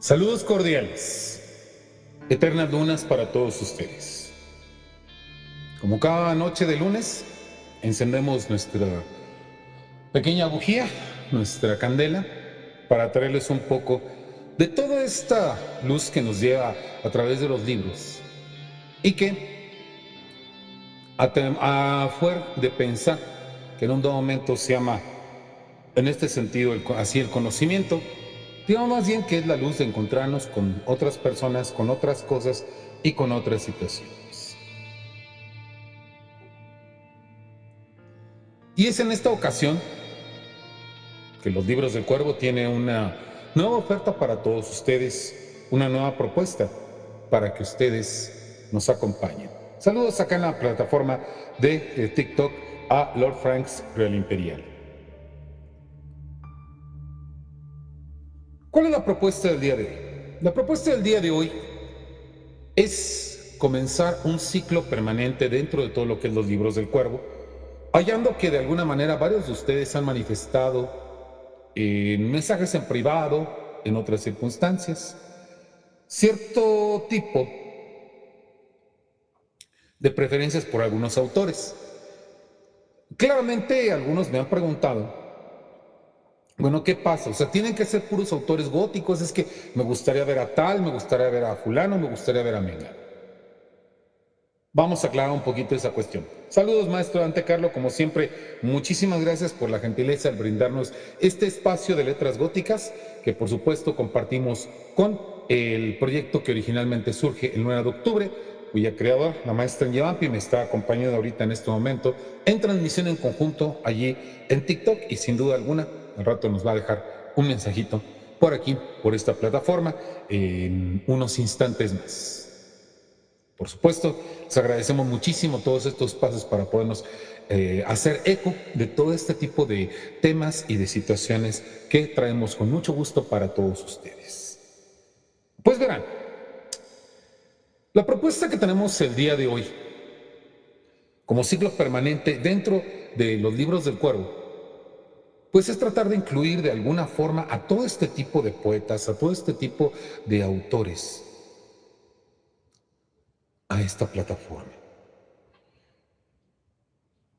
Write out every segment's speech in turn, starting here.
Saludos cordiales, eternas lunas para todos ustedes. Como cada noche de lunes, encendemos nuestra pequeña bujía, nuestra candela, para traerles un poco de toda esta luz que nos lleva a través de los libros y que, a fuer de pensar que en un dado momento se llama, en este sentido, así el conocimiento, digamos más bien que es la luz de encontrarnos con otras personas, con otras cosas y con otras situaciones. Y es en esta ocasión que los libros del Cuervo tiene una nueva oferta para todos ustedes, una nueva propuesta para que ustedes nos acompañen. Saludos acá en la plataforma de TikTok a Lord Franks Real Imperial. ¿Cuál es la propuesta del día de hoy? La propuesta del día de hoy es comenzar un ciclo permanente dentro de todo lo que es los libros del Cuervo, hallando que de alguna manera varios de ustedes han manifestado en mensajes en privado, en otras circunstancias, cierto tipo de preferencias por algunos autores. Claramente algunos me han preguntado, bueno, ¿qué pasa? O sea, tienen que ser puros autores góticos, es que me gustaría ver a tal, me gustaría ver a fulano, me gustaría ver a mengano. Vamos a aclarar un poquito esa cuestión. Saludos, maestro Dante Carlo, como siempre, muchísimas gracias por la gentileza al brindarnos este espacio de letras góticas, que por supuesto compartimos con el proyecto que originalmente surge el 9 de octubre, cuya creadora, la maestra Nyevampi, me está acompañando ahorita en este momento en transmisión en conjunto allí en TikTok y sin duda alguna, al rato nos va a dejar un mensajito por aquí, por esta plataforma, en unos instantes más. Por supuesto, les agradecemos muchísimo todos estos pasos para podernos hacer eco de todo este tipo de temas y de situaciones que traemos con mucho gusto para todos ustedes. Pues verán, la propuesta que tenemos el día de hoy, como ciclo permanente dentro de los libros del Cuervo, pues es tratar de incluir de alguna forma a todo este tipo de poetas, a todo este tipo de autores a esta plataforma.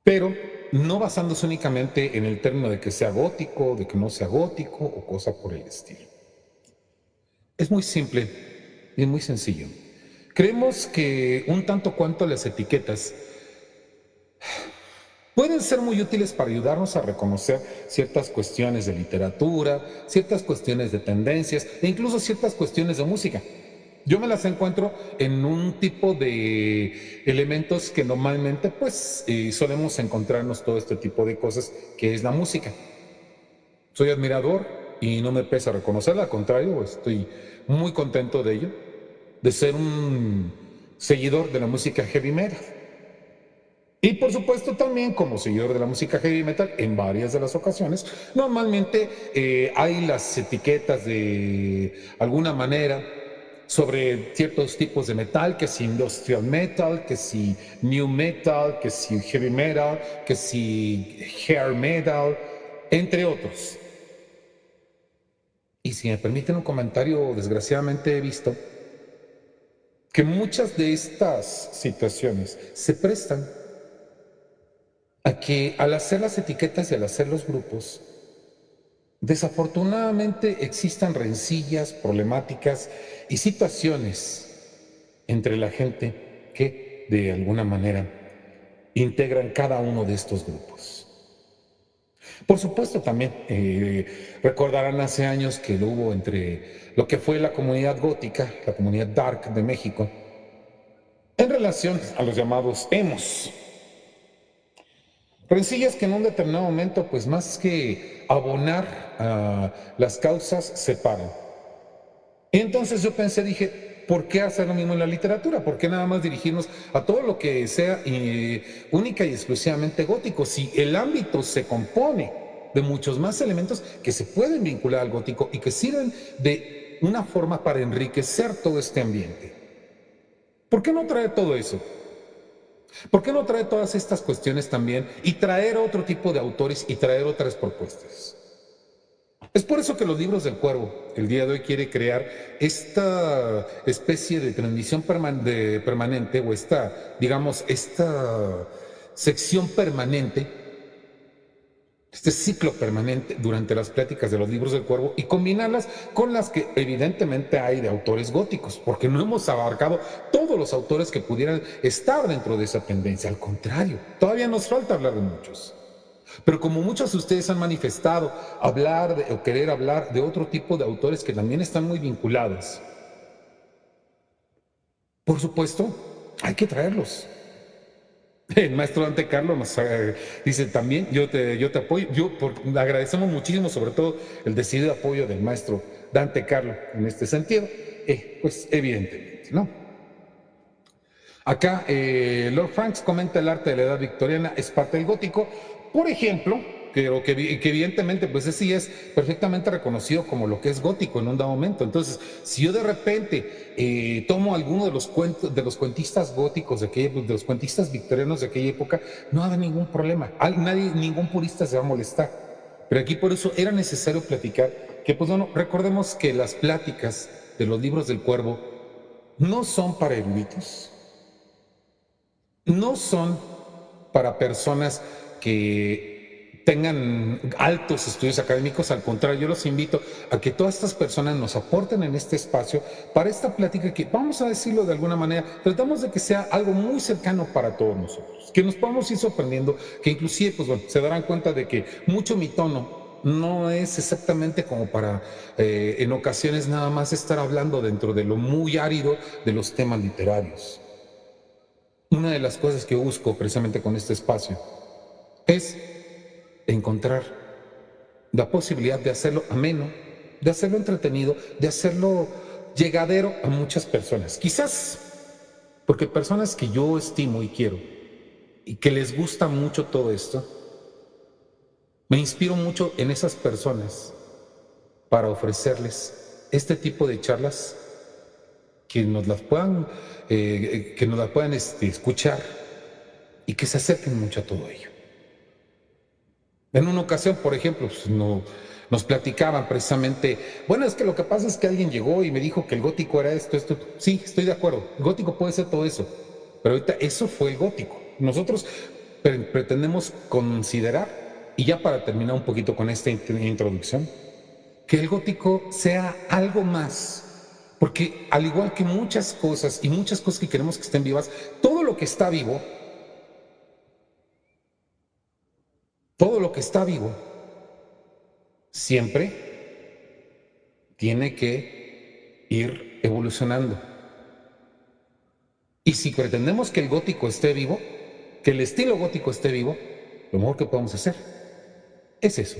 Pero no basándose únicamente en el término de que sea gótico, de que no sea gótico o cosa por el estilo. Es muy simple y es muy sencillo. Creemos que un tanto cuanto las etiquetas pueden ser muy útiles para ayudarnos a reconocer ciertas cuestiones de literatura, ciertas cuestiones de tendencias e incluso ciertas cuestiones de música. Yo me las encuentro en un tipo de elementos que normalmente pues solemos encontrarnos todo este tipo de cosas que es la música. Soy admirador y no me pesa reconocerla, al contrario, estoy muy contento de ello, de ser un seguidor de la música heavy metal. Y por supuesto también como seguidor de la música heavy metal en varias de las ocasiones, normalmente hay las etiquetas de alguna manera sobre ciertos tipos de metal, que si industrial metal, que si new metal, que si heavy metal, que si hair metal, entre otros. Y si me permiten un comentario, desgraciadamente he visto que muchas de estas situaciones se prestan a que al hacer las etiquetas y al hacer los grupos, desafortunadamente existan rencillas, problemáticas y situaciones entre la gente que de alguna manera integran cada uno de estos grupos. Por supuesto también recordarán hace años que lo hubo entre lo que fue la comunidad gótica, la comunidad dark de México, en relación a los llamados emos. Rencillas que en un determinado momento, pues más que abonar a las causas, separan. Y entonces yo pensé, dije, ¿por qué hacer lo mismo en la literatura? ¿Por qué nada más dirigirnos a todo lo que sea única y exclusivamente gótico? Si el ámbito se compone de muchos más elementos que se pueden vincular al gótico y que sirven de una forma para enriquecer todo este ambiente. ¿Por qué no traer todo eso? ¿Por qué no traer todas estas cuestiones también y traer otro tipo de autores y traer otras propuestas? Es por eso que los libros del Cuervo, el día de hoy, quiere crear esta especie de transmisión permanente o esta, digamos, esta sección permanente, este ciclo permanente durante las pláticas de los libros del Cuervo y combinarlas con las que evidentemente hay de autores góticos, porque no hemos abarcado todos los autores que pudieran estar dentro de esa tendencia. Al contrario, todavía nos falta hablar de muchos. Pero como muchos de ustedes han manifestado o querer hablar de otro tipo de autores que también están muy vinculados, por supuesto, hay que traerlos. El maestro Dante Carlo nos dice también, yo te apoyo, agradecemos muchísimo sobre todo el decidido apoyo del maestro Dante Carlo en este sentido, pues evidentemente, ¿no? Acá Lord Franks comenta el arte de la edad victoriana es parte del gótico, por ejemplo, que evidentemente pues sí es perfectamente reconocido como lo que es gótico en un dado momento. Entonces, si yo de repente tomo alguno de los cuentos, de los cuentistas góticos de los cuentistas victorianos de aquella época, no va a haber ningún problema, ningún purista se va a molestar. Pero aquí por eso era necesario platicar que, pues bueno, recordemos que las pláticas de los libros del Cuervo no son para eruditos, no son para personas que tengan altos estudios académicos. Al contrario, yo los invito a que todas estas personas nos aporten en este espacio para esta plática que, vamos a decirlo de alguna manera, tratamos de que sea algo muy cercano para todos nosotros, que nos podamos ir sorprendiendo, que inclusive pues bueno, se darán cuenta de que mucho mi tono no es exactamente como para en ocasiones nada más estar hablando dentro de lo muy árido de los temas literarios. Una de las cosas que busco precisamente con este espacio es encontrar la posibilidad de hacerlo ameno, de hacerlo entretenido, de hacerlo llegadero a muchas personas. Quizás porque personas que yo estimo y quiero y que les gusta mucho todo esto, me inspiro mucho en esas personas para ofrecerles este tipo de charlas que nos las puedan, escuchar y que se acerquen mucho a todo ello. En una ocasión, por ejemplo, pues, nos platicaban precisamente, bueno, es que lo que pasa es que alguien llegó y me dijo que el gótico era esto, esto. Sí, estoy de acuerdo, el gótico puede ser todo eso, pero ahorita eso fue el gótico. Nosotros pretendemos considerar, y ya para terminar un poquito con esta introducción, que el gótico sea algo más, porque al igual que muchas cosas y muchas cosas que queremos que estén vivas, todo lo que está vivo, todo lo que está vivo, siempre tiene que ir evolucionando. Y si pretendemos que el gótico esté vivo, que el estilo gótico esté vivo, lo mejor que podemos hacer es eso.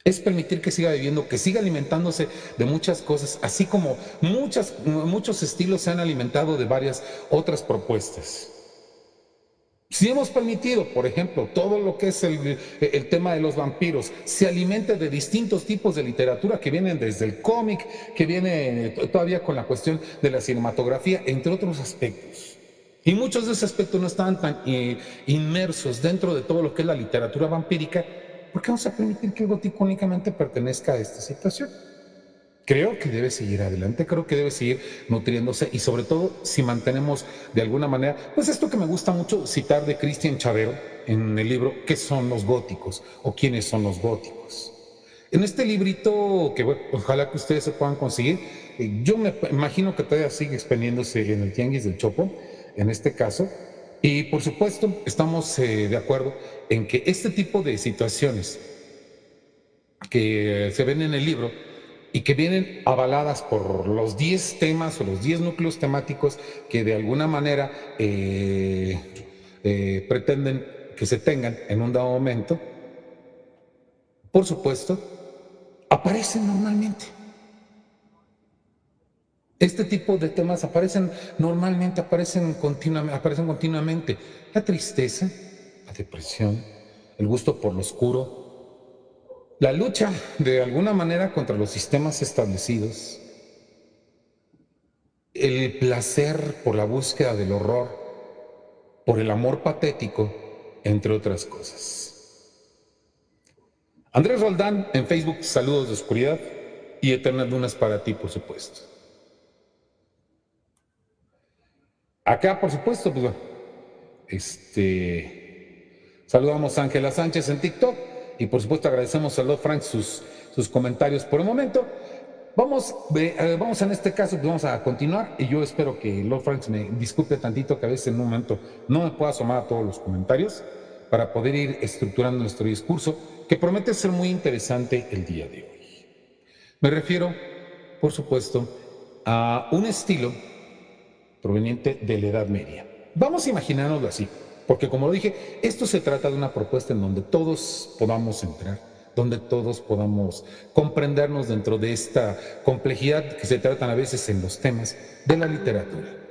Es permitir que siga viviendo, que siga alimentándose de muchas cosas, así como muchos estilos se han alimentado de varias otras propuestas. Si hemos permitido, por ejemplo, todo lo que es el tema de los vampiros, se alimenta de distintos tipos de literatura que vienen desde el cómic, que viene todavía con la cuestión de la cinematografía, entre otros aspectos. Y muchos de esos aspectos no estaban tan inmersos dentro de todo lo que es la literatura vampírica, ¿por qué vamos a permitir que el gótico únicamente pertenezca a esta situación? Creo que debe seguir adelante, creo que debe seguir nutriéndose y sobre todo si mantenemos de alguna manera, pues esto que me gusta mucho citar de Cristian Chavero en el libro ¿Qué son los góticos? O ¿quiénes son los góticos? En este librito que bueno, ojalá que ustedes se puedan conseguir, yo me imagino que todavía sigue expendiéndose en el Tianguis del Chopo, en este caso, y por supuesto estamos de acuerdo en que este tipo de situaciones que se ven en el libro y que vienen avaladas por los 10 temas o los 10 núcleos temáticos que de alguna manera pretenden que se tengan en un dado momento, por supuesto, aparecen normalmente. Este tipo de temas aparecen normalmente, aparecen continuamente. La tristeza, la depresión, el gusto por lo oscuro, la lucha de alguna manera contra los sistemas establecidos, el placer por la búsqueda del horror, por el amor patético, entre otras cosas. Andrés Roldán en Facebook, saludos de oscuridad y eternas lunas para ti, por supuesto. Acá, por supuesto, pues bueno, saludamos a Ángela Sánchez en TikTok y por supuesto agradecemos a Lord Frank sus comentarios por el momento. Vamos en este caso, pues vamos a continuar y yo espero que Lord Frank me disculpe tantito que a veces en un momento no me pueda asomar a todos los comentarios para poder ir estructurando nuestro discurso que promete ser muy interesante el día de hoy. Me refiero, por supuesto, a un estilo proveniente de la Edad Media. Vamos a imaginárnoslo así, porque como lo dije, esto se trata de una propuesta en donde todos podamos entrar, donde todos podamos comprendernos dentro de esta complejidad que se tratan a veces en los temas de la literatura.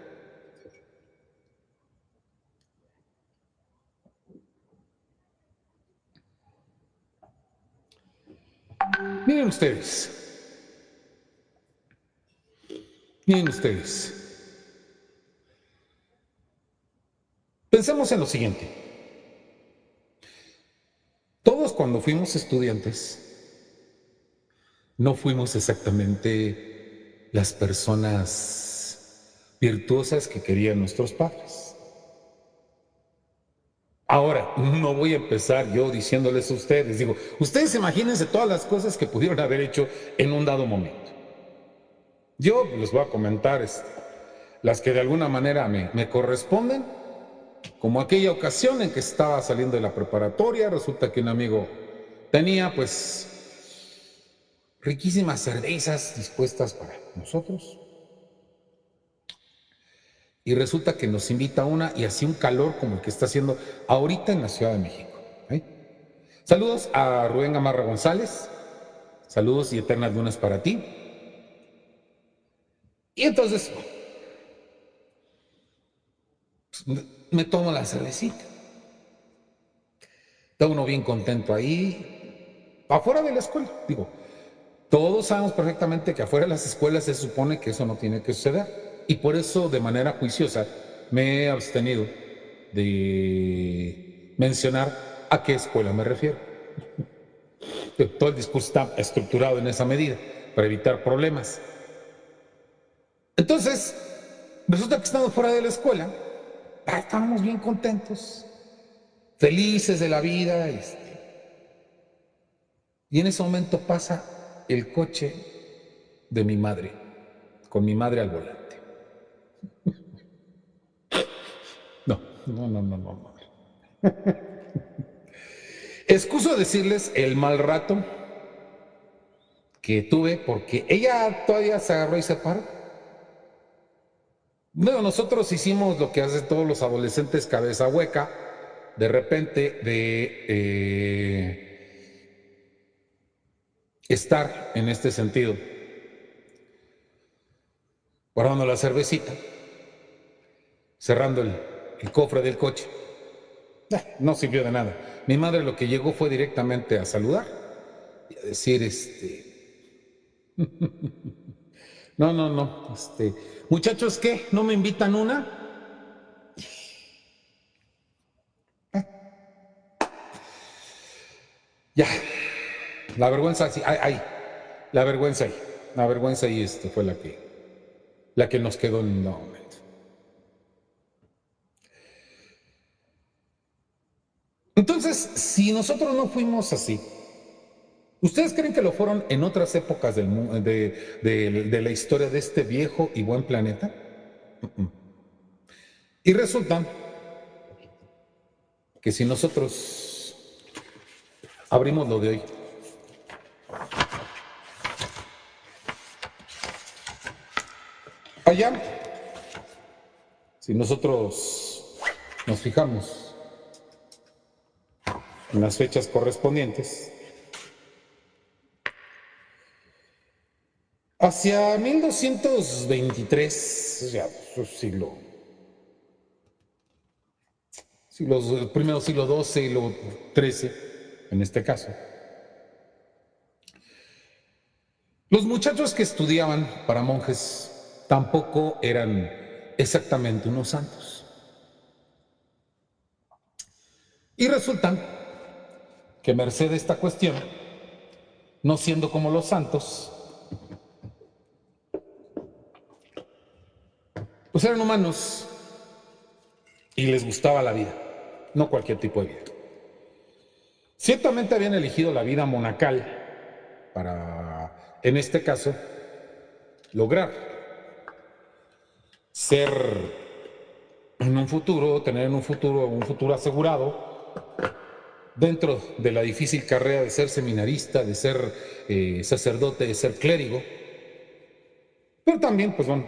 Miren ustedes, miren ustedes. Pensemos en lo siguiente. Todos cuando fuimos estudiantes, no fuimos exactamente las personas virtuosas que querían nuestros padres. Ahora, no voy a empezar yo diciéndoles a ustedes, digo, ustedes imagínense todas las cosas que pudieron haber hecho en un dado momento. Yo les voy a comentar las que de alguna manera me corresponden, como aquella ocasión en que estaba saliendo de la preparatoria, resulta que un amigo tenía pues riquísimas cervezas dispuestas para nosotros. Y resulta que nos invita a una y hacía un calor como el que está haciendo ahorita en la Ciudad de México. Saludos a Rubén Gamarra González. Saludos y eternas lunas para ti. Y entonces me tomo la cervecita. Está uno bien contento ahí, afuera de la escuela. Digo, todos sabemos perfectamente que afuera de las escuelas se supone que eso no tiene que suceder. Y por eso, de manera juiciosa, me he abstenido de mencionar a qué escuela me refiero. Todo el discurso está estructurado en esa medida, para evitar problemas. Entonces, resulta que estando fuera de la escuela, estábamos bien contentos, felices de la vida. Y en ese momento pasa el coche de mi madre, con mi madre al volante. No. Excuso decirles el mal rato que tuve porque ella todavía se agarró y se paró. Bueno, nosotros hicimos lo que hacen todos los adolescentes cabeza hueca, de repente estar en este sentido, guardando la cervecita, cerrando el cofre del coche. No sirvió de nada. Mi madre lo que llegó fue directamente a saludar y a decir, no, muchachos, ¿qué? ¿No me invitan una? Ya, la vergüenza, sí, la vergüenza ahí, fue la que nos quedó en un momento. Entonces, si nosotros no fuimos así, ¿ustedes creen que lo fueron en otras épocas de la historia de este viejo y buen planeta? Y resulta que si nosotros abrimos lo de hoy, allá, si nosotros nos fijamos en las fechas correspondientes, hacia 1223, o sea, primero siglo XII, siglo XIII, en este caso. Los muchachos que estudiaban para monjes tampoco eran exactamente unos santos. Y resulta que merced a esta cuestión, no siendo como los santos, pues eran humanos y les gustaba la vida, no cualquier tipo de vida. Ciertamente habían elegido la vida monacal para, en este caso, lograr ser en un futuro, tener en un futuro asegurado dentro de la difícil carrera de ser seminarista, de ser sacerdote, de ser clérigo, pero también, pues bueno,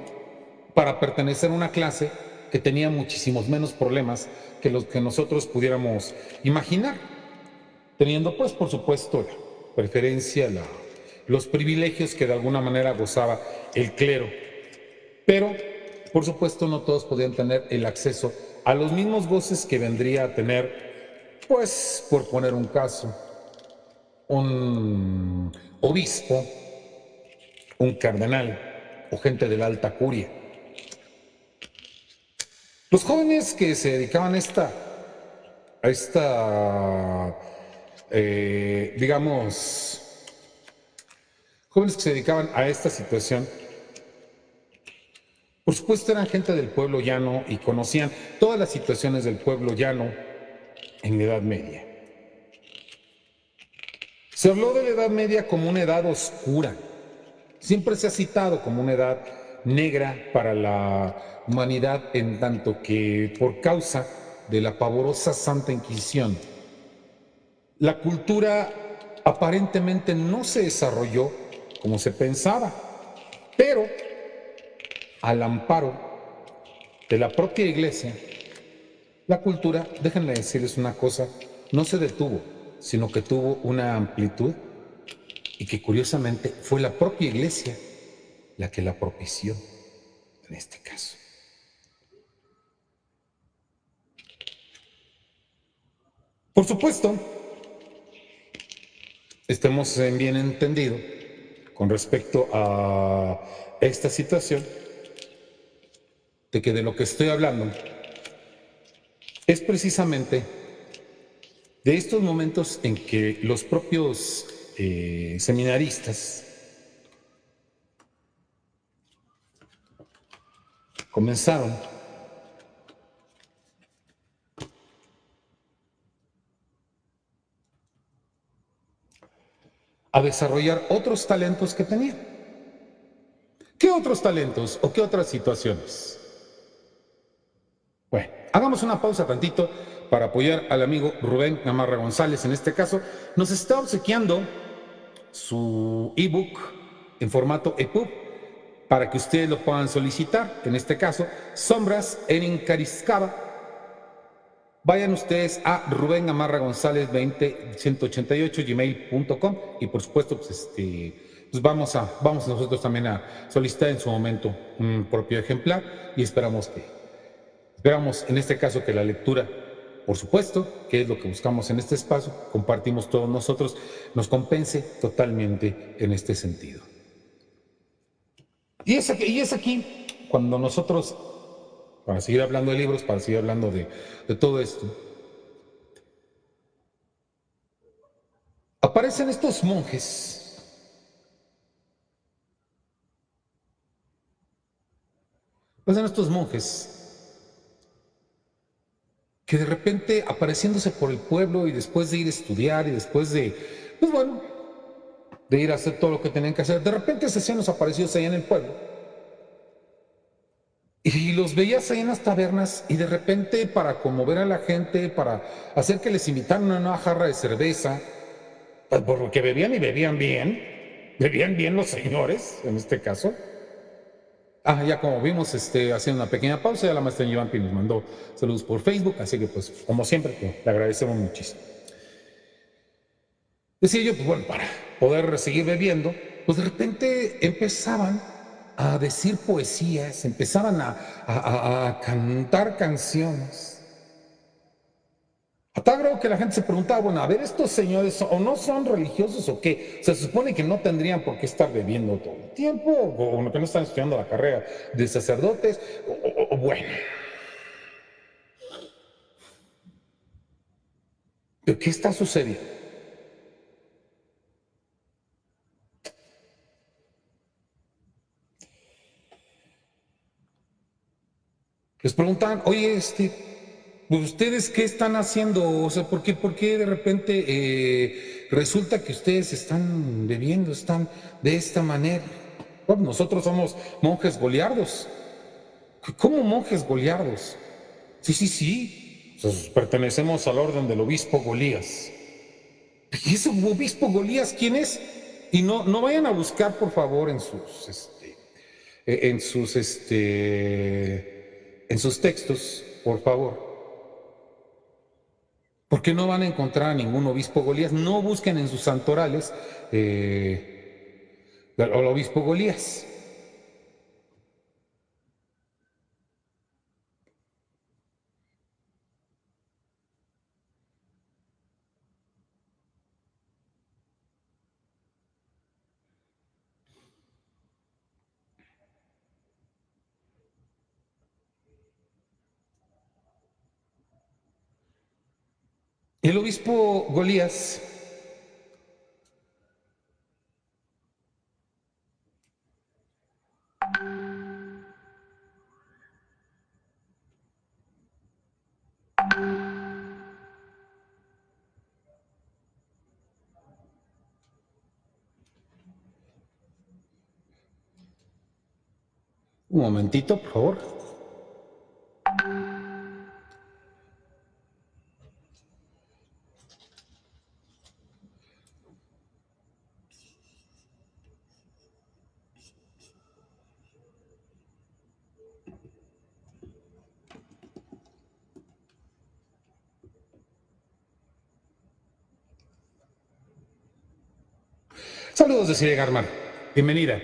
para pertenecer a una clase que tenía muchísimos menos problemas que los que nosotros pudiéramos imaginar, teniendo pues por supuesto la preferencia, los privilegios que de alguna manera gozaba el clero, pero por supuesto no todos podían tener el acceso a los mismos goces que vendría a tener, pues por poner un caso, un obispo, un cardenal o gente de la alta curia. Los jóvenes que se dedicaban digamos, jóvenes que se dedicaban a esta situación, por supuesto eran gente del pueblo llano y conocían todas las situaciones del pueblo llano en la Edad Media. Se habló de la Edad Media como una edad oscura. Siempre se ha citado como una edad negra para la humanidad en tanto que por causa de la pavorosa Santa Inquisición, la cultura aparentemente no se desarrolló como se pensaba, pero al amparo de la propia iglesia, la cultura, déjenme decirles una cosa, no se detuvo, sino que tuvo una amplitud y que curiosamente fue la propia iglesia la que la propició en este caso. Por supuesto, estemos en bien entendido con respecto a esta situación, de que de lo que estoy hablando es precisamente de estos momentos en que los propios seminaristas comenzaron a desarrollar otros talentos que tenían. ¿Qué otros talentos o qué otras situaciones? Bueno, hagamos una pausa tantito para apoyar al amigo Rubén Gamarra González. En este caso, nos está obsequiando su ebook en formato EPUB para que ustedes lo puedan solicitar. En este caso, Sombras en Incariscaba. Vayan ustedes a Rubén Gamarra González 20188 gmail.com y por supuesto, pues vamos nosotros también a solicitar en su momento un propio ejemplar y esperamos en este caso que la lectura, por supuesto, que es lo que buscamos en este espacio, compartimos todos nosotros, nos compense totalmente en este sentido. Y es aquí cuando nosotros, para seguir hablando de libros, para seguir hablando de todo esto, aparecen estos monjes, que de repente apareciéndose por el pueblo y después de ir a estudiar y después de, pues bueno, de ir a hacer todo lo que tenían que hacer, de repente se hacían los aparecidos ahí en el pueblo. Y los veías ahí en las tabernas y de repente para conmover a la gente, para hacer que les invitaran una nueva jarra de cerveza, pues porque bebían bien los señores, en este caso. Ya como vimos, haciendo una pequeña pausa, ya la maestra Giovanni nos mandó saludos por Facebook, así que pues como siempre, pues, le agradecemos muchísimo. Decía yo, pues bueno, para poder seguir bebiendo, pues de repente empezaban a decir poesías, empezaban a cantar canciones. A tal grado que la gente se preguntaba, bueno, a ver, estos señores o no son religiosos o qué. Se supone que no tendrían por qué estar bebiendo todo el tiempo, o que no están estudiando la carrera de sacerdotes, o bueno. ¿Pero qué está sucediendo? Les preguntaban, oye, pues, ¿ustedes qué están haciendo? O sea, por qué de repente resulta que ustedes están bebiendo, están de esta manera? Bueno, nosotros somos monjes goliardos. ¿Cómo monjes goliardos? Sí, sí, sí. Entonces, pertenecemos al orden del obispo Golías. ¿Y ese obispo Golías quién es? Y no vayan a buscar, por favor, en sus textos, por favor, porque no van a encontrar a ningún obispo Golías. No busquen en sus santorales al obispo Golías. El obispo Golías, un momentito, por favor. Saludos de Siria Garmar. Bienvenida.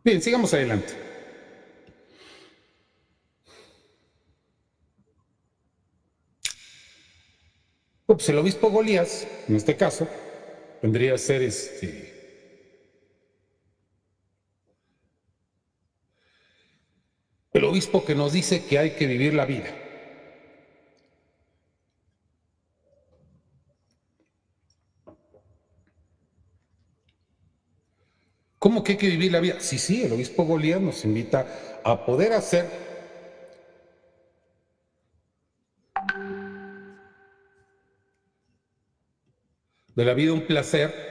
Bien, sigamos adelante. Pues el obispo Golías, en este caso, vendría a ser el obispo que nos dice que hay que vivir la vida. ¿Cómo que hay que vivir la vida? Sí, sí, el obispo Golías nos invita a poder hacer de la vida un placer.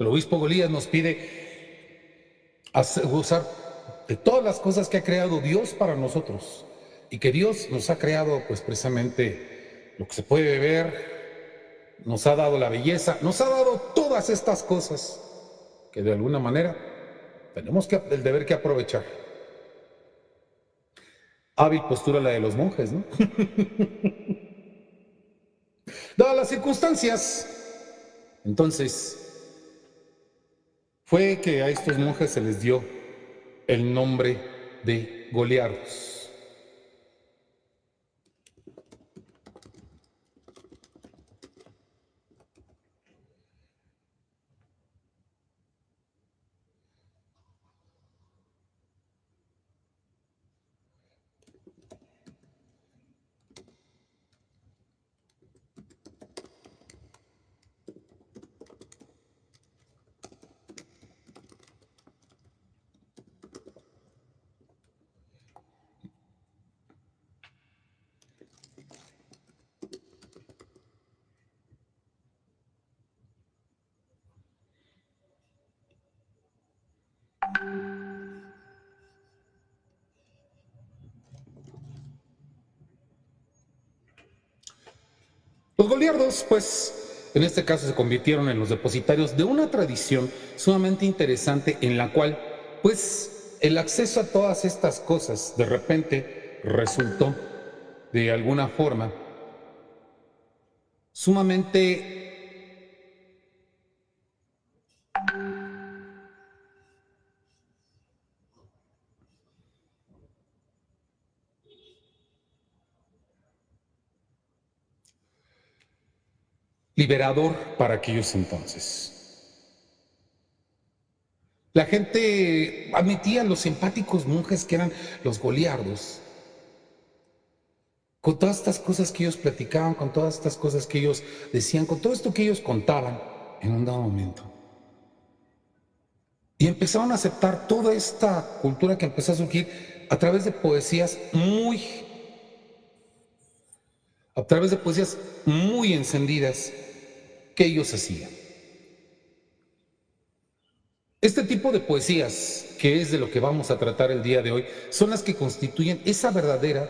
El obispo Golías nos pide gozar de todas las cosas que ha creado Dios para nosotros y que Dios nos ha creado pues precisamente lo que se puede ver, nos ha dado la belleza, nos ha dado todas estas cosas que de alguna manera tenemos el deber que aprovechar. Hábil postura la de los monjes, ¿no? Dadas las circunstancias, entonces fue que a estos monjes se les dio el nombre de goleados. Los goliardos, pues, en este caso se convirtieron en los depositarios de una tradición sumamente interesante en la cual, pues, el acceso a todas estas cosas de repente resultó, de alguna forma, sumamente liberador para aquellos entonces. La gente admitía los simpáticos monjes que eran los goliardos, con todas estas cosas que ellos platicaban, con todas estas cosas que ellos decían, con todo esto que ellos contaban en un dado momento. Y empezaron a aceptar toda esta cultura que empezó a surgir a través de poesías muy encendidas que ellos hacían. Este tipo de poesías, que es de lo que vamos a tratar el día de hoy, son las que constituyen esa verdadera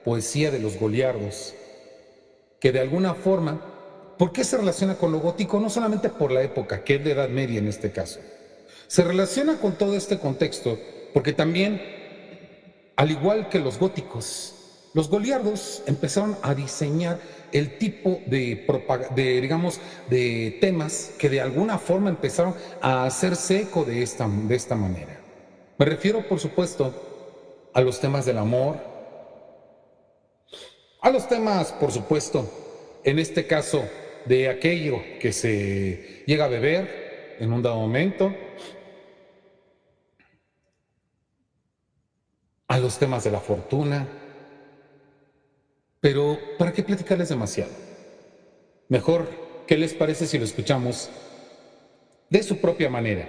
poesía de los goliardos, que de alguna forma, ¿por qué se relaciona con lo gótico? No solamente por la época, que es de Edad Media en este caso. Se relaciona con todo este contexto porque también, al igual que los góticos, los goliardos empezaron a diseñar el tipo de temas que de alguna forma empezaron a hacerse eco de esta manera. Me refiero, por supuesto, a los temas del amor, a los temas, por supuesto, en este caso, de aquello que se llega a beber en un dado momento, a los temas de la fortuna. Pero, ¿para qué platicarles demasiado? Mejor, ¿qué les parece si lo escuchamos de su propia manera?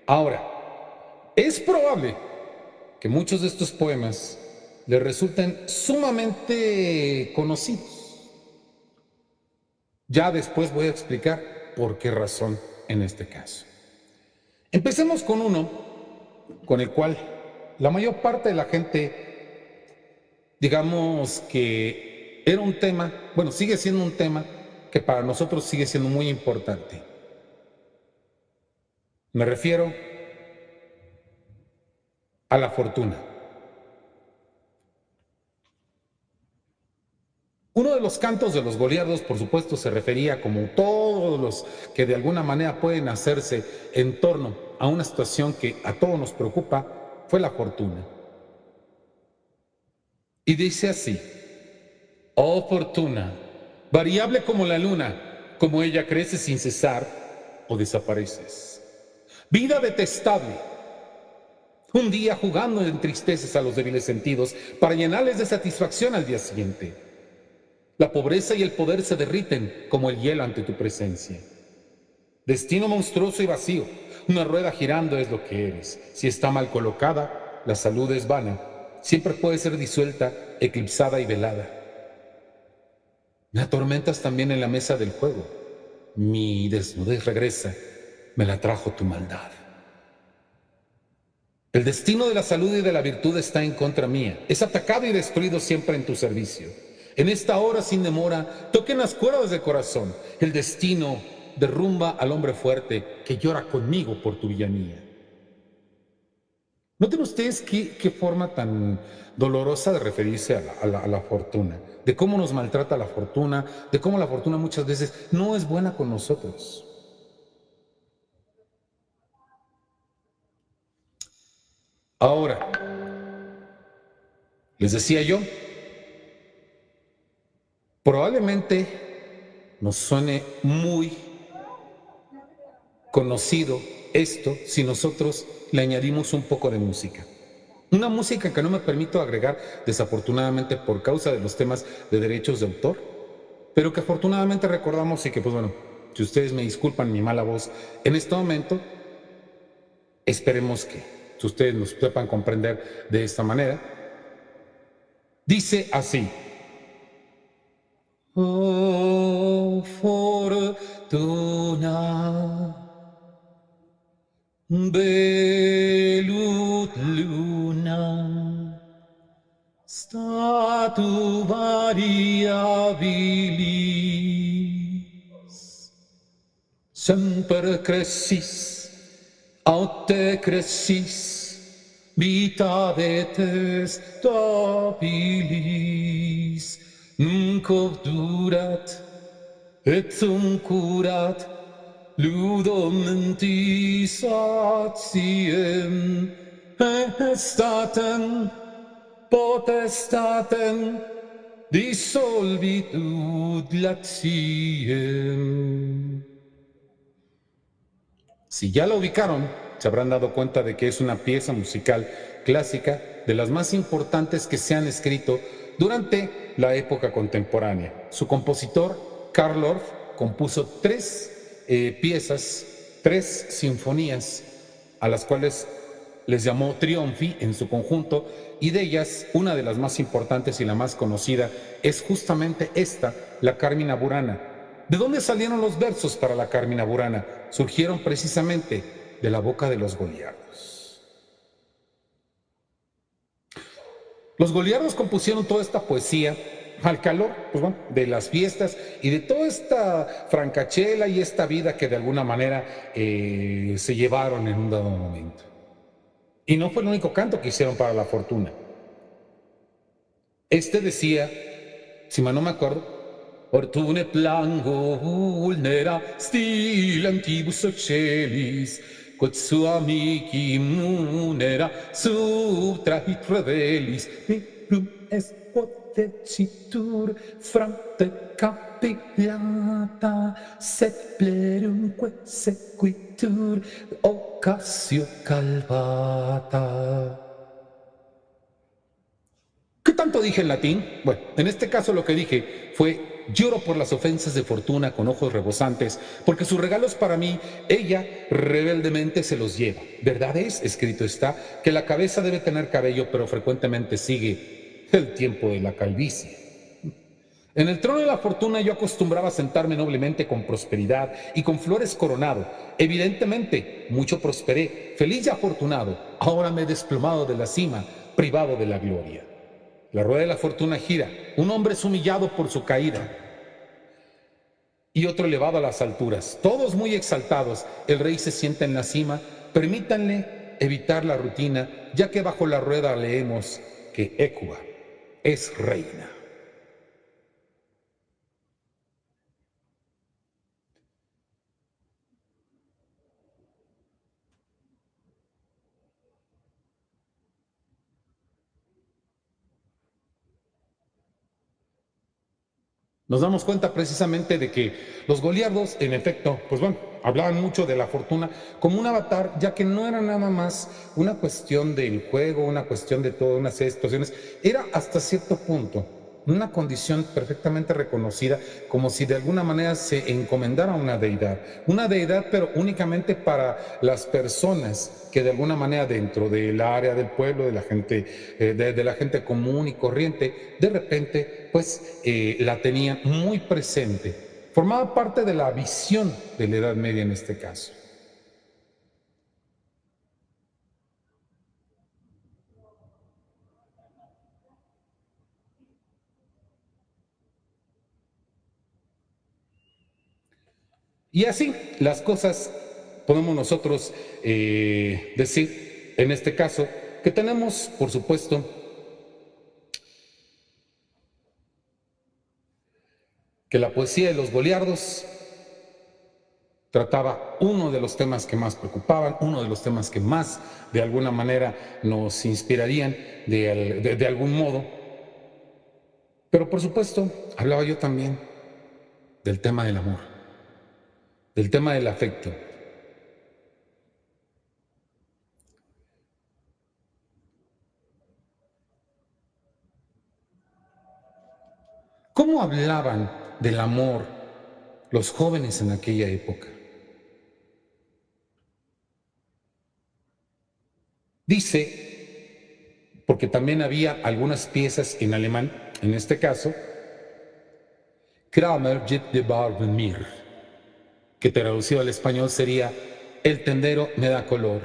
Ahora, es probable que muchos de estos poemas les resulten sumamente conocidos. Ya después voy a explicar por qué razón en este caso. Empecemos con uno con el cual la mayor parte de la gente, digamos que era un tema, bueno, sigue siendo un tema que para nosotros sigue siendo muy importante. Me refiero a la fortuna. Uno de los cantos de los goliardos, por supuesto, se refería, como todos los que de alguna manera pueden hacerse en torno a una situación que a todos nos preocupa, fue la fortuna. Y dice así: oh fortuna, variable como la luna, como ella crece sin cesar o desapareces. Vida detestable, un día jugando entristeces a los débiles sentidos para llenarles de satisfacción al día siguiente. La pobreza y el poder se derriten como el hielo ante tu presencia. Destino monstruoso y vacío, una rueda girando es lo que eres. Si está mal colocada, la salud es vana. Siempre puede ser disuelta, eclipsada y velada. Me atormentas también en la mesa del juego. Mi desnudez regresa, me la trajo tu maldad. El destino de la salud y de la virtud está en contra mía. Es atacado y destruido siempre en tu servicio. En esta hora sin demora, toquen las cuerdas del corazón. El destino derrumba al hombre fuerte que llora conmigo por tu villanía. Noten ustedes qué forma tan dolorosa de referirse a la fortuna, de cómo nos maltrata la fortuna, de cómo la fortuna muchas veces no es buena con nosotros. Ahora, les decía yo, probablemente nos suene muy conocido esto si nosotros le añadimos un poco de música. Una música que no me permito agregar, desafortunadamente, por causa de los temas de derechos de autor, pero que afortunadamente recordamos y que, pues bueno, si ustedes me disculpan mi mala voz en este momento, esperemos que si ustedes nos sepan comprender de esta manera. Dice así: oh fortuna, velut luna, statu variabilis, semper crescis, aute crescis, vita detestabilis, nunc obdurat, et curat, ludum mentis atiem, estatem, potestatem, di solvitud latiem. Si ya la ubicaron, se habrán dado cuenta de que es una pieza musical clásica de las más importantes que se han escrito durante la época contemporánea. Su compositor, Karl Orff, compuso tres piezas, tres sinfonías, a las cuales les llamó Triunfi en su conjunto, y de ellas, una de las más importantes y la más conocida es justamente esta, la Carmina Burana. ¿De dónde salieron los versos para la Carmina Burana? Surgieron precisamente de la boca de los goliardos. Los goliardos compusieron toda esta poesía al calor, pues bueno, de las fiestas y de toda esta francachela y esta vida que de alguna manera se llevaron en un dado momento. Y no fue el único canto que hicieron para la fortuna. Este decía, si mal no me acuerdo, Fortune plango vulnera stil antibus celis, quod sua amici munera subtrahit revelis, mirum est potecitur frante capillata, sed plerumque sequitur occasio calvata. ¿Qué tanto dije en latín? Bueno, en este caso lo que dije fue: lloro por las ofensas de Fortuna con ojos rebosantes, porque sus regalos para mí, ella rebeldemente se los lleva. Verdad es, escrito está, que la cabeza debe tener cabello, pero frecuentemente sigue el tiempo de la calvicie. En el trono de la fortuna yo acostumbraba a sentarme noblemente con prosperidad y con flores coronado. Evidentemente, mucho prosperé, feliz y afortunado. Ahora me he desplomado de la cima, privado de la gloria. La rueda de la fortuna gira, un hombre es humillado por su caída y otro elevado a las alturas. Todos muy exaltados, el rey se sienta en la cima. Permítanle evitar la rutina, ya que bajo la rueda leemos que Hécuba es reina. Nos damos cuenta precisamente de que los goliardos, en efecto, pues bueno, hablaban mucho de la fortuna como un avatar, ya que no era nada más una cuestión del juego, una cuestión de todas una serie de situaciones, era hasta cierto punto una condición perfectamente reconocida, como si de alguna manera se encomendara a una deidad pero únicamente para las personas que de alguna manera dentro del área del pueblo, de la gente, de la gente común y corriente, de repente pues la tenían muy presente. Formaba parte de la visión de la Edad Media en este caso. Y así las cosas podemos nosotros decir, en este caso, que tenemos, por supuesto, que la poesía de los goliardos trataba uno de los temas que más preocupaban, uno de los temas que más de alguna manera nos inspirarían de algún modo. Pero por supuesto, hablaba yo también del tema del amor, del tema del afecto. ¿Cómo hablaban del amor los jóvenes en aquella época? Dice, porque también había algunas piezas en alemán, en este caso, Kramer gibt de Barben mir, que traducido al español sería el tendero me da color.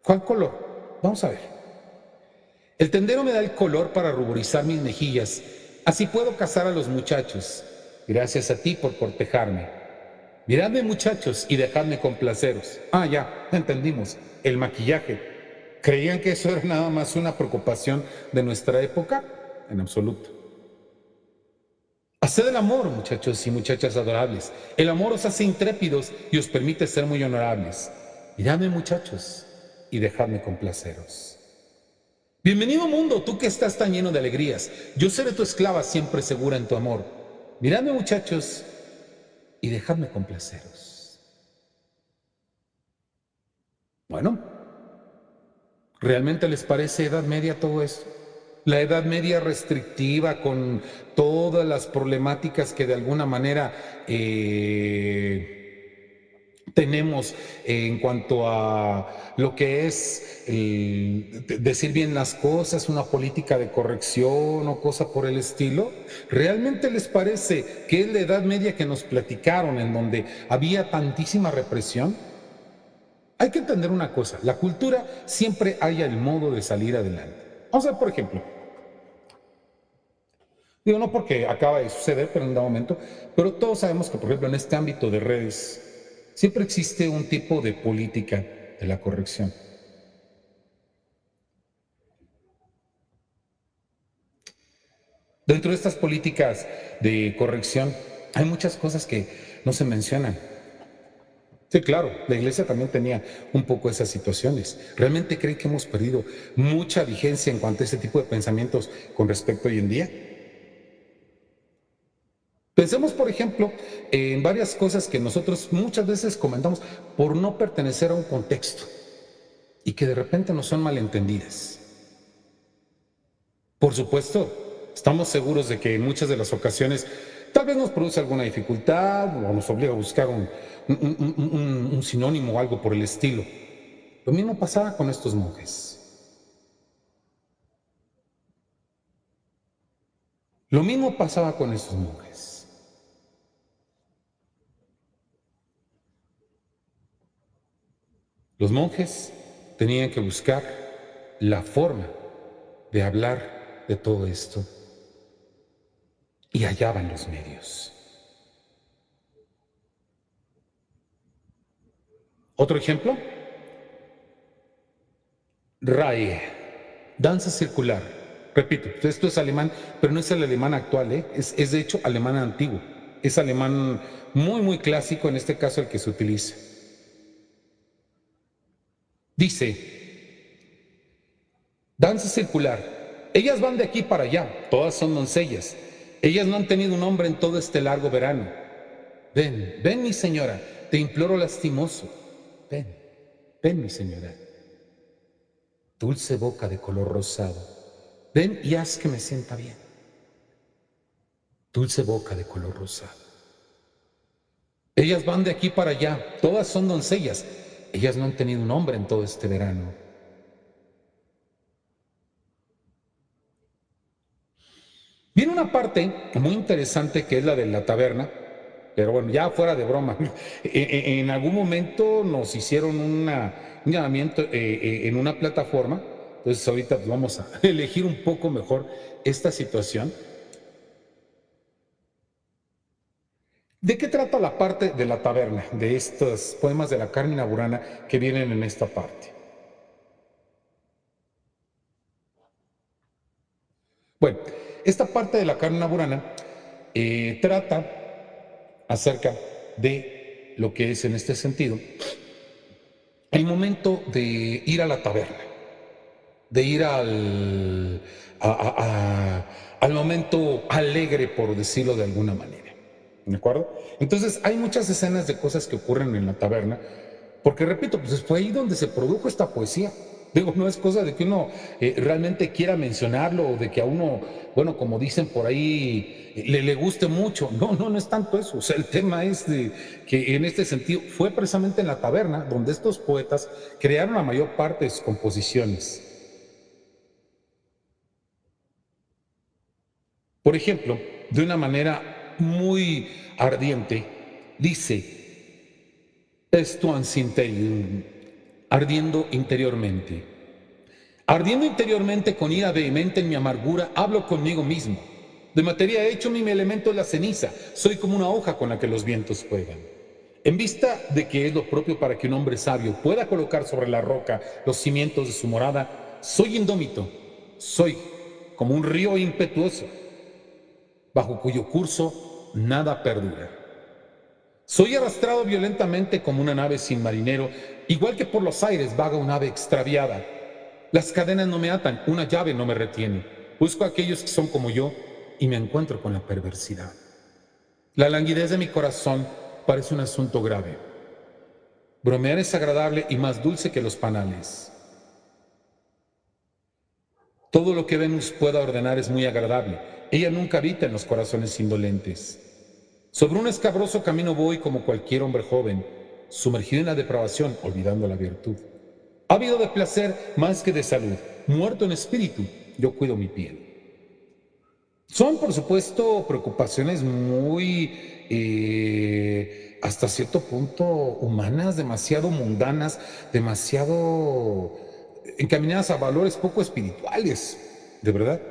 ¿Cuál color? Vamos a ver. El tendero me da el color para ruborizar mis mejillas, así puedo cazar a los muchachos. Gracias a ti por cortejarme. Miradme, muchachos, y dejadme complaceros. Ah, ya, entendimos. El maquillaje. ¿Creían que eso era nada más una preocupación de nuestra época? En absoluto. Haced el amor, muchachos y muchachas adorables. El amor os hace intrépidos y os permite ser muy honorables. Miradme, muchachos, y dejadme complaceros. Bienvenido mundo, tú que estás tan lleno de alegrías. Yo seré tu esclava siempre segura en tu amor. Miradme muchachos y dejadme complaceros. Bueno, ¿realmente les parece Edad Media todo esto? La Edad Media restrictiva con todas las problemáticas que de alguna manera tenemos en cuanto a lo que es decir bien las cosas, una política de corrección o cosa por el estilo. ¿Realmente les parece que es la Edad Media que nos platicaron en donde había tantísima represión? Hay que entender una cosa, la cultura siempre haya el modo de salir adelante. Vamos a ver, por ejemplo, digo no porque acaba de suceder, pero en un momento, pero todos sabemos que, por ejemplo, en este ámbito de redes, siempre existe un tipo de política de la corrección. Dentro de estas políticas de corrección hay muchas cosas que no se mencionan. Sí, claro, la iglesia también tenía un poco esas situaciones. ¿Realmente creen que hemos perdido mucha vigencia en cuanto a ese tipo de pensamientos con respecto a hoy en día? Pensemos, por ejemplo, en varias cosas que nosotros muchas veces comentamos por no pertenecer a un contexto y que de repente no son malentendidas. Por supuesto, estamos seguros de que en muchas de las ocasiones tal vez nos produce alguna dificultad o nos obliga a buscar un sinónimo o algo por el estilo. Lo mismo pasaba con estos monjes. Lo mismo pasaba con estos monjes. Los monjes tenían que buscar la forma de hablar de todo esto y hallaban los medios. Otro ejemplo, Reihe, danza circular. Repito, esto es alemán, pero no es el alemán actual, ¿eh? Es de hecho alemán antiguo. Es alemán muy, muy clásico, en este caso el que se utiliza. Dice, danza circular. Ellas van de aquí para allá, todas son doncellas. Ellas no han tenido un hombre en todo este largo verano. Ven, ven mi señora, te imploro lastimoso. Ven, ven mi señora. Dulce boca de color rosado. Ven y haz que me sienta bien. Dulce boca de color rosado. Ellas van de aquí para allá, todas son doncellas. Ellas no han tenido un hombre en todo este verano. Viene una parte muy interesante que es la de la taberna, pero bueno, ya fuera de broma. En algún momento nos hicieron un llamamiento en una plataforma, entonces ahorita pues, vamos a elegir un poco mejor esta situación. ¿De qué trata la parte de la taberna, de estos poemas de la Carmina Burana que vienen en esta parte? Bueno, esta parte de la Carmina Burana trata acerca de lo que es en este sentido el momento de ir a la taberna, de ir al momento alegre, por decirlo de alguna manera. ¿De acuerdo? Entonces, hay muchas escenas de cosas que ocurren en la taberna, porque repito, pues fue ahí donde se produjo esta poesía. Digo, no es cosa de que uno realmente quiera mencionarlo o de que a uno, bueno, como dicen por ahí, le guste mucho. No, no, no es tanto eso. O sea, el tema es de que en este sentido fue precisamente en la taberna donde estos poetas crearon la mayor parte de sus composiciones. Por ejemplo, de una manera muy ardiente, dice, Estuan interium, ardiendo interiormente. Ardiendo interiormente con ira vehemente en mi amargura, hablo conmigo mismo. De materia hecho mi elemento es la ceniza, soy como una hoja con la que los vientos juegan. En vista de que es lo propio para que un hombre sabio pueda colocar sobre la roca los cimientos de su morada, soy indómito, soy como un río impetuoso, bajo cuyo curso nada perdura. Soy arrastrado violentamente como una nave sin marinero, igual que por los aires vaga un ave extraviada. Las cadenas no me atan, una llave no me retiene. Busco a aquellos que son como yo y me encuentro con la perversidad. La languidez de mi corazón parece un asunto grave. Bromear es agradable y más dulce que los panales. Todo lo que Venus pueda ordenar es muy agradable. Ella nunca habita en los corazones indolentes. Sobre un escabroso camino voy como cualquier hombre joven, sumergido en la depravación, olvidando la virtud. Ávido de placer más que de salud, muerto en espíritu, yo cuido mi piel. Son, por supuesto, preocupaciones muy, hasta cierto punto, humanas, demasiado mundanas, demasiado encaminadas a valores poco espirituales, de verdad.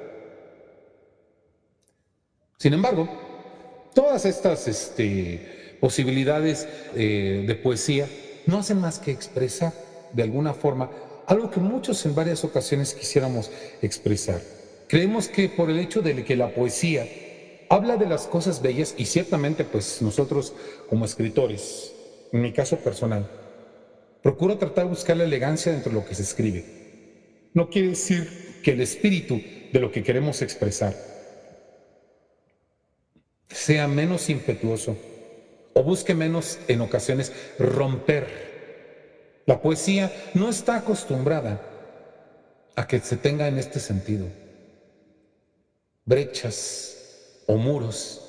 Sin embargo, todas estas posibilidades de poesía no hacen más que expresar de alguna forma algo que muchos en varias ocasiones quisiéramos expresar. Creemos que por el hecho de que la poesía habla de las cosas bellas y ciertamente pues nosotros como escritores, en mi caso personal, procuro tratar de buscar la elegancia dentro de lo que se escribe. No quiere decir que el espíritu de lo que queremos expresar sea menos impetuoso o busque menos en ocasiones romper. La poesía no está acostumbrada a que se tenga en este sentido brechas o muros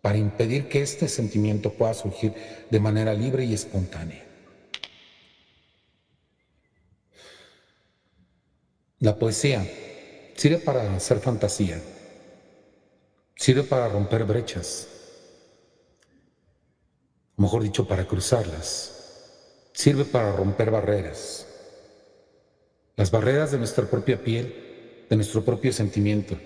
para impedir que este sentimiento pueda surgir de manera libre y espontánea. La poesía sirve para hacer fantasía, sirve para romper brechas, mejor dicho, para cruzarlas, sirve para romper barreras, las barreras de nuestra propia piel, de nuestro propio sentimiento.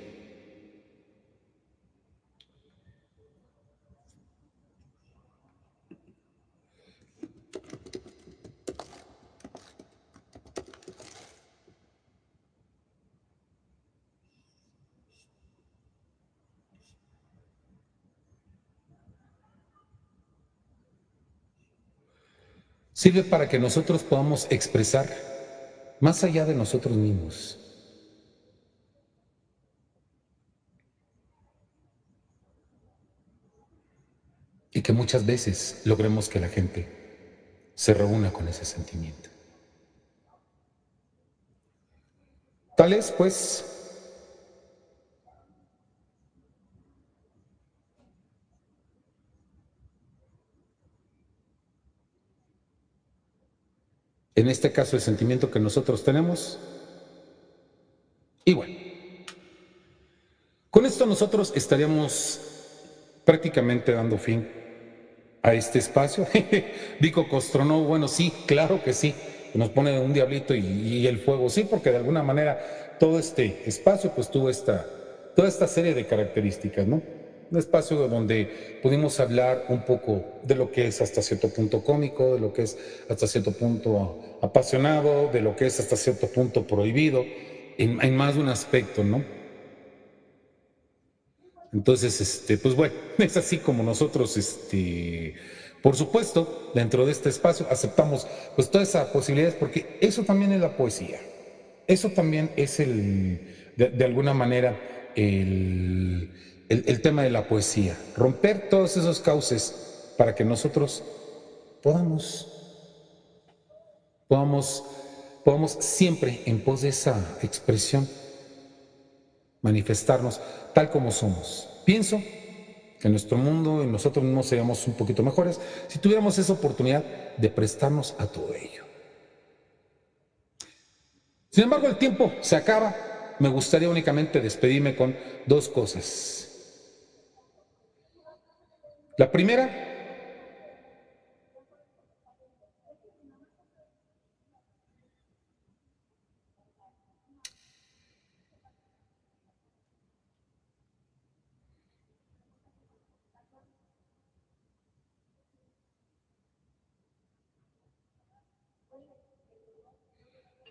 Sirve para que nosotros podamos expresar más allá de nosotros mismos. Y que muchas veces logremos que la gente se reúna con ese sentimiento. Tal es, pues, en este caso el sentimiento que nosotros tenemos. Y bueno, con esto nosotros estaríamos prácticamente dando fin a este espacio. Vico Costronó, bueno, sí, claro que sí, nos pone un diablito y el fuego, sí, porque de alguna manera todo este espacio pues tuvo toda esta serie de características, ¿no? Un espacio donde pudimos hablar un poco de lo que es hasta cierto punto cómico, de lo que es hasta cierto punto apasionado, de lo que es hasta cierto punto prohibido, en más de un aspecto, ¿no? Entonces, pues bueno, es así como nosotros, por supuesto, dentro de este espacio aceptamos pues todas esas posibilidades, porque eso también es la poesía. Eso también es de alguna manera, el tema de la poesía. Romper todos esos cauces para que nosotros podamos, podamos, podamos siempre en pos de esa expresión manifestarnos tal como somos. Pienso que en nuestro mundo y nosotros mismos seríamos un poquito mejores si tuviéramos esa oportunidad de prestarnos a todo ello. Sin embargo, el tiempo se acaba. Me gustaría únicamente despedirme con dos cosas. La primera,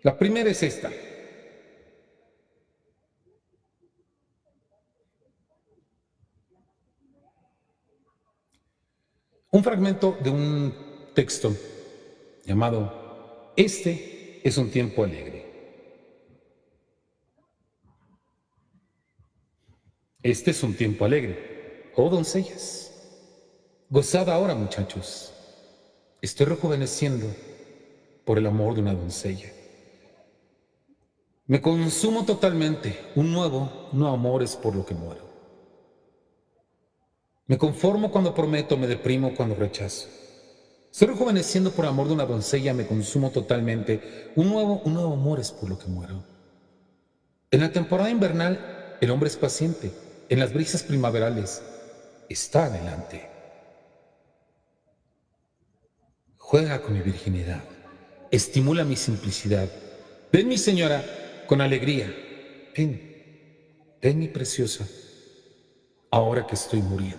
la primera es esta. Un fragmento de un texto llamado Este es un tiempo alegre. Este es un tiempo alegre. Oh, doncellas, gozad ahora, muchachos. Estoy rejuveneciendo por el amor de una doncella. Me consumo totalmente. Un nuevo amor es por lo que muero. Me conformo cuando prometo, me deprimo cuando rechazo. Estoy rejuveneciendo por amor de una doncella, me consumo totalmente. Un nuevo amor es por lo que muero. En la temporada invernal, el hombre es paciente. En las brisas primaverales, está adelante. Juega con mi virginidad. Estimula mi simplicidad. Ven, mi señora, con alegría. Ven, mi preciosa, ahora que estoy muriendo.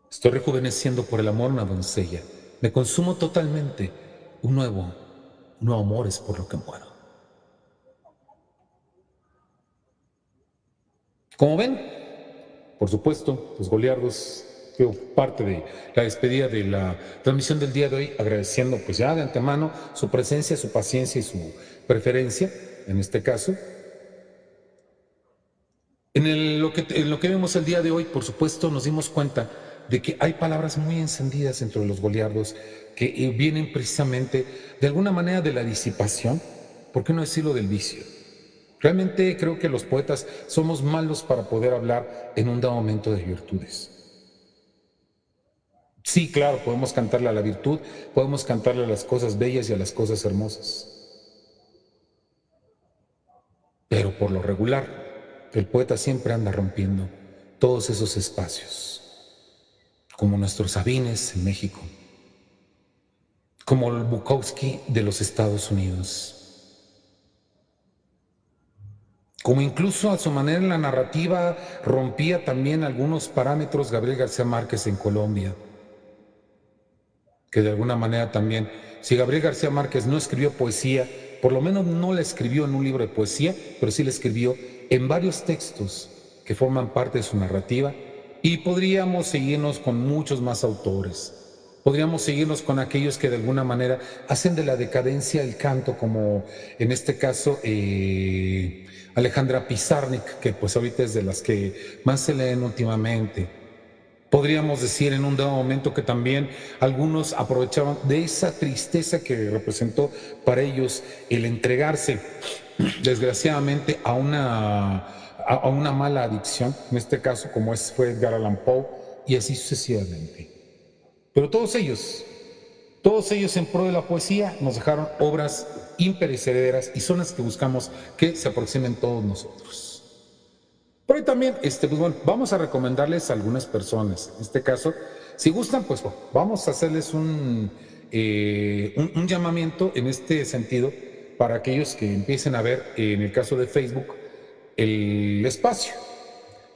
Estoy rejuveneciendo por el amor a una doncella. Me consumo totalmente. Un nuevo amor es por lo que muero. Como ven, por supuesto, los goliardos, parte de la despedida de la transmisión del día de hoy, agradeciendo pues ya de antemano su presencia, su paciencia y su preferencia, en este caso. En lo que vemos el día de hoy, por supuesto, nos dimos cuenta de que hay palabras muy encendidas entre los goliardos que vienen precisamente de alguna manera de la disipación, ¿por qué no decirlo del vicio? Realmente creo que los poetas somos malos para poder hablar en un dado momento de virtudes. Sí, claro, podemos cantarle a la virtud, podemos cantarle a las cosas bellas y a las cosas hermosas, pero por lo regular, el poeta siempre anda rompiendo todos esos espacios, como nuestros Sabines en México, como el Bukowski de los Estados Unidos, como incluso a su manera en la narrativa rompía también algunos parámetros Gabriel García Márquez en Colombia, que de alguna manera también, si Gabriel García Márquez no escribió poesía, por lo menos no la escribió en un libro de poesía, pero sí la escribió en varios textos que forman parte de su narrativa, y podríamos seguirnos con muchos más autores. Podríamos seguirnos con aquellos que de alguna manera hacen de la decadencia el canto, como en este caso Alejandra Pizarnik, que pues ahorita es de las que más se leen últimamente. Podríamos decir en un dado momento que también algunos aprovechaban de esa tristeza que representó para ellos el entregarse, desgraciadamente, a una mala adicción, en este caso como fue Edgar Allan Poe, y así sucesivamente. Pero todos ellos en pro de la poesía nos dejaron obras imperecederas y son las que buscamos que se aproximen todos nosotros. Pero hoy también, pues bueno, vamos a recomendarles a algunas personas. En este caso, si gustan, pues bueno, vamos a hacerles un llamamiento en este sentido para aquellos que empiecen a ver, en el caso de Facebook, el espacio.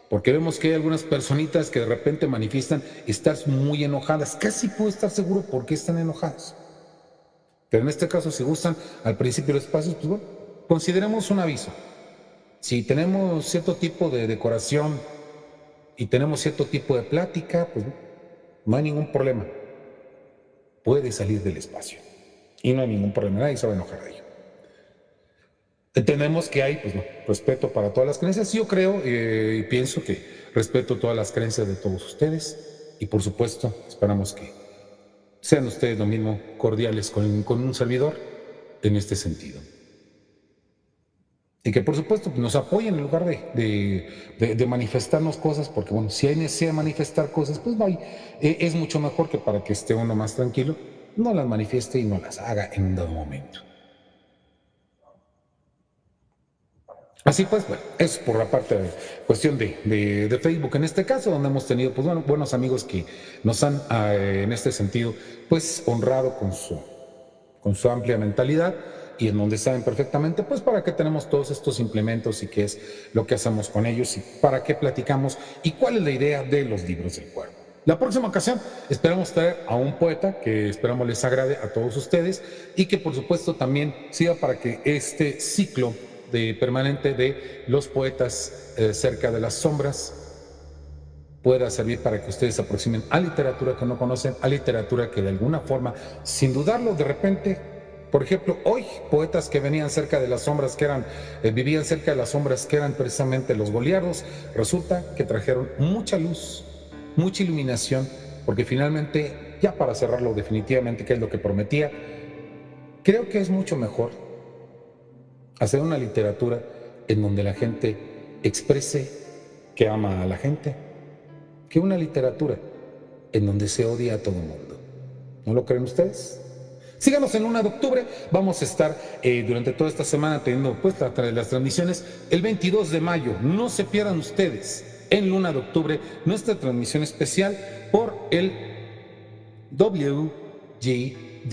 Porque vemos que hay algunas personitas que de repente manifiestan estar muy enojadas. Casi puedo estar seguro por qué están enojadas. Pero en este caso, si gustan, al principio del espacio, pues bueno, consideremos un aviso. Si tenemos cierto tipo de decoración y tenemos cierto tipo de plática, pues no hay ningún problema. Puede salir del espacio. Y no hay ningún problema, nadie se va a enojar de ello. Entendemos que hay, pues, respeto para todas las creencias. Yo creo y pienso que respeto todas las creencias de todos ustedes. Y por supuesto, esperamos que sean ustedes lo mismo cordiales con un servidor en este sentido. Y que por supuesto nos apoyen en lugar de manifestarnos cosas, porque bueno, si hay necesidad de manifestar cosas, pues no hay, es mucho mejor que para que esté uno más tranquilo, no las manifieste y no las haga en un dado momento. Así pues, bueno, es por la parte de cuestión de Facebook en este caso, donde hemos tenido pues bueno, buenos amigos que nos han en este sentido pues honrado con su amplia mentalidad y en donde saben perfectamente, pues, para qué tenemos todos estos implementos y qué es lo que hacemos con ellos y para qué platicamos y cuál es la idea de los libros del cuervo. La próxima ocasión esperamos traer a un poeta que esperamos les agrade a todos ustedes y que por supuesto también sirva para que este ciclo permanente de los poetas cerca de las sombras pueda servir para que ustedes se aproximen a literatura que no conocen, a literatura que de alguna forma, sin dudarlo, de repente Por ejemplo, hoy poetas que venían cerca de las sombras que eran, vivían cerca de las sombras que eran precisamente los goliardos, resulta que trajeron mucha luz, mucha iluminación, porque finalmente, ya para cerrarlo definitivamente, que es lo que prometía, creo que es mucho mejor hacer una literatura en donde la gente exprese que ama a la gente, que una literatura en donde se odia a todo el mundo. ¿No lo creen ustedes? Síganos en Luna de Octubre. Vamos a estar durante toda esta semana teniendo pues las transmisiones. El 22 de mayo, no se pierdan ustedes en Luna de Octubre nuestra transmisión especial por el WGD.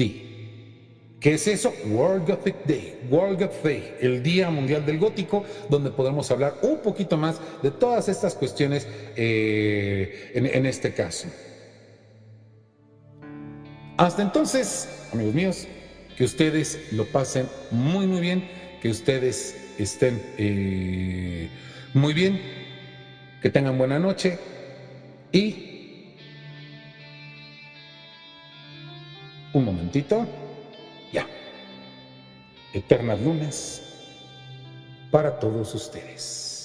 ¿Qué es eso? World Gothic Day, World Gothic Day, el Día Mundial del Gótico, donde podremos hablar un poquito más de todas estas cuestiones en este caso. Hasta entonces, amigos míos, que ustedes lo pasen muy, muy bien, que ustedes estén muy bien, que tengan buena noche y un momentito, ya, eternas lunas para todos ustedes.